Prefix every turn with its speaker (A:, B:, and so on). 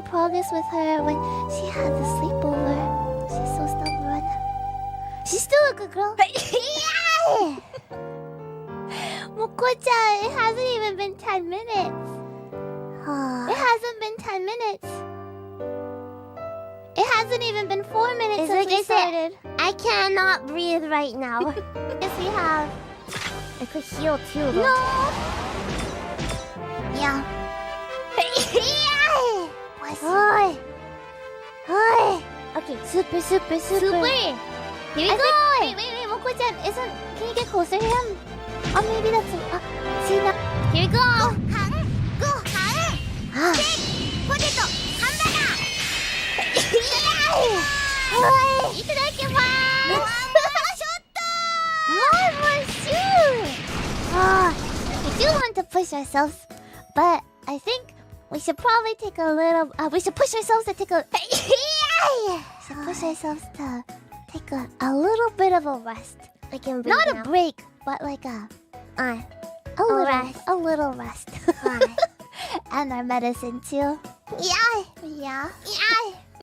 A: progress with her when she had the sleepover. She's so stubborn. She's still a good girl. Moco-chan, it hasn't even been 10 minutes. It hasn't been 10 minutes. It hasn't even been 4 minutes since we started.
B: I cannot breathe right now.
A: Yes, we have.
B: I could heal too.
A: No! Yeah.
B: Oi. Oi. Okay.
A: Super.
B: Here we go.
A: Wait, Moco-chan, can you get closer to him? Oh, maybe that's... see now.
B: Here we go.
A: Potato, hamburger! More shoot! We do want to push ourselves, but I think we should probably take a little... we should push ourselves to take a... push ourselves to take a little bit of a rest.
B: I can breathe
A: Not
B: now.
A: a break, but like a little rest. And our medicine too.
B: Yeah.